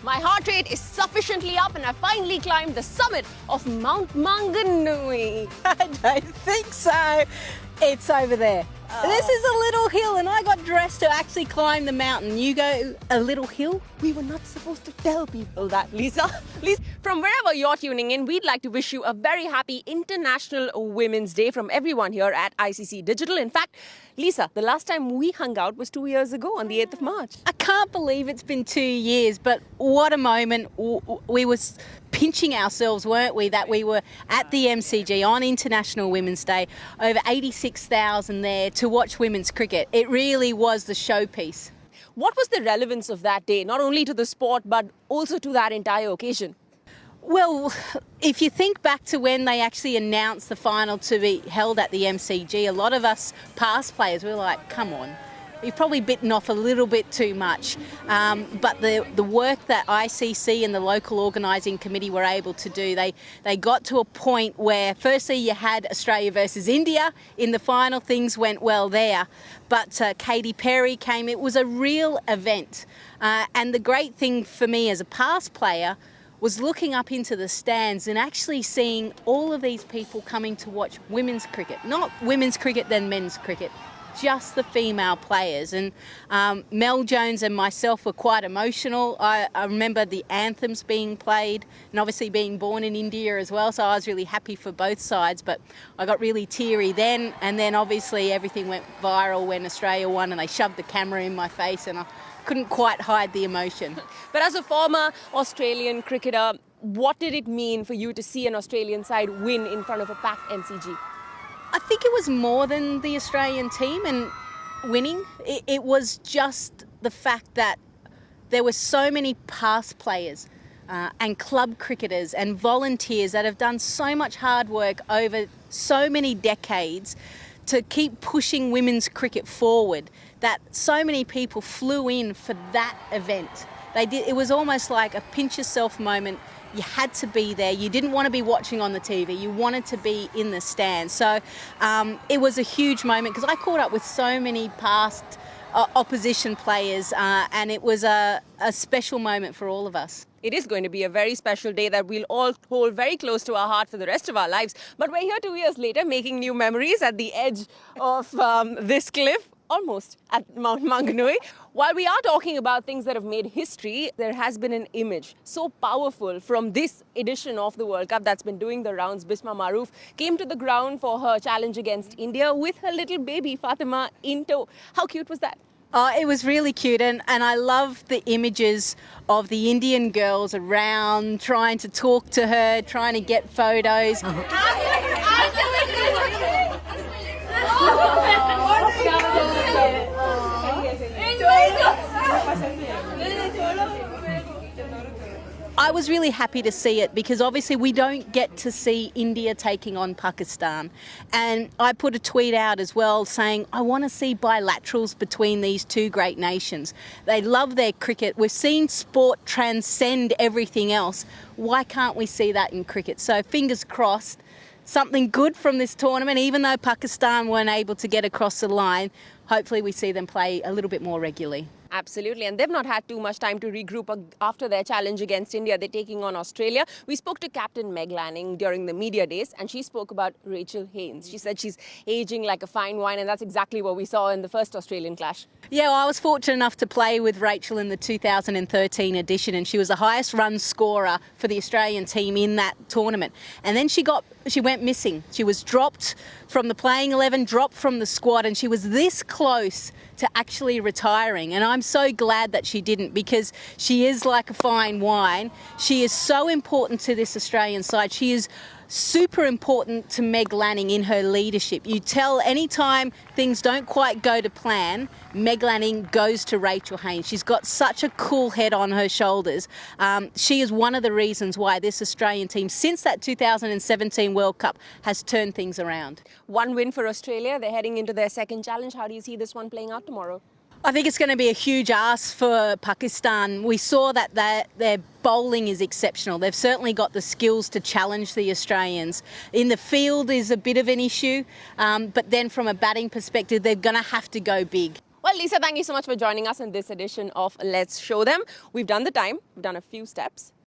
My heart rate is sufficiently up and I finally climbed the summit of Mount Maunganui. I don't think so. It's over there. This is a little hill and I got dressed to actually climb the mountain. You go a little hill? We were not supposed to tell people that, Lisa. From wherever you're tuning in, we'd like to wish you a very happy International Women's Day from everyone here at ICC Digital. In fact, Lisa, the last time we hung out was 2 years ago on the 8th of March. I can't believe it's been 2 years, but what a moment. We were pinching ourselves, weren't we, that we were at the MCG on International Women's Day, over 86,000 there to watch women's cricket. It really was the showpiece. What was the relevance of that day, not only to the sport, but also to that entire occasion? Well, if you think back to when they actually announced the final to be held at the MCG, a lot of us past players were like, come on, you've probably bitten off a little bit too much. But the work that ICC and the local organising committee were able to do, they got to a point where firstly you had Australia versus India. In the final, things went well there. But Katy Perry came. It was a real event. And the great thing for me as a past player was looking up into the stands and actually seeing all of these people coming to watch women's cricket. Not women's cricket, then men's cricket. Just the female players. And Mel Jones and myself were quite emotional. I remember the anthems being played and obviously being born in India as well, so I was really happy for both sides, but I got really teary then, and then obviously everything went viral when Australia won and they shoved the camera in my face and I couldn't quite hide the emotion. But as a former Australian cricketer, what did it mean for you to see an Australian side win in front of a packed MCG? I think it was more than the Australian team and winning. It was just the fact that there were so many past players and club cricketers and volunteers that have done so much hard work over so many decades to keep pushing women's cricket forward, that so many people flew in for that event. It was almost like a pinch yourself moment. You had to be there. You didn't want to be watching on the TV. You wanted to be in the stands. So it was a huge moment because I caught up with so many past opposition players and it was a special moment for all of us. It is going to be a very special day that we'll all hold very close to our heart for the rest of our lives. But we're here 2 years later making new memories at the edge of this cliff, almost at Mount Maunganui. While we are talking about things that have made history, there has been an image so powerful from this edition of the World Cup that's been doing the rounds. Bisma Maroof came to the ground for her challenge against India with her little baby Fatima in tow. How cute was that? It was really cute, and I love the images of the Indian girls around trying to talk to her, trying to get photos. I was really happy to see it because obviously we don't get to see India taking on Pakistan. And I put a tweet out as well saying, I want to see bilaterals between these two great nations. They love their cricket. We've seen sport transcend everything else. Why can't we see that in cricket? So fingers crossed, something good from this tournament, even though Pakistan weren't able to get across the line. Hopefully we see them play a little bit more regularly. Absolutely, and they've not had too much time to regroup after their challenge against India. They're taking on Australia. We spoke to Captain Meg Lanning during the media days, and she spoke about Rachel Haynes. She said she's aging like a fine wine, and that's exactly what we saw in the first Australian clash. Yeah, well, I was fortunate enough to play with Rachel in the 2013 edition, and she was the highest run scorer for the Australian team in that tournament. And then she went missing. She was dropped from the playing 11, dropped from the squad, and she was this close to actually retiring. And I'm so glad that she didn't, because she is like a fine wine. She is so important to this Australian side. She is super important to Meg Lanning in her leadership. You tell anytime things don't quite go to plan, Meg Lanning goes to Rachel Haynes. She's got such a cool head on her shoulders. She is one of the reasons why this Australian team, since that 2017 World Cup, has turned things around. One win for Australia. They're heading into their second challenge. How do you see this one playing out tomorrow? I think it's going to be a huge ask for Pakistan. We saw that their bowling is exceptional. They've certainly got the skills to challenge the Australians. In the field is a bit of an issue, but then from a batting perspective, they're going to have to go big. Well, Lisa, thank you so much for joining us in this edition of Let's Show Them. We've done the time, we've done a few steps.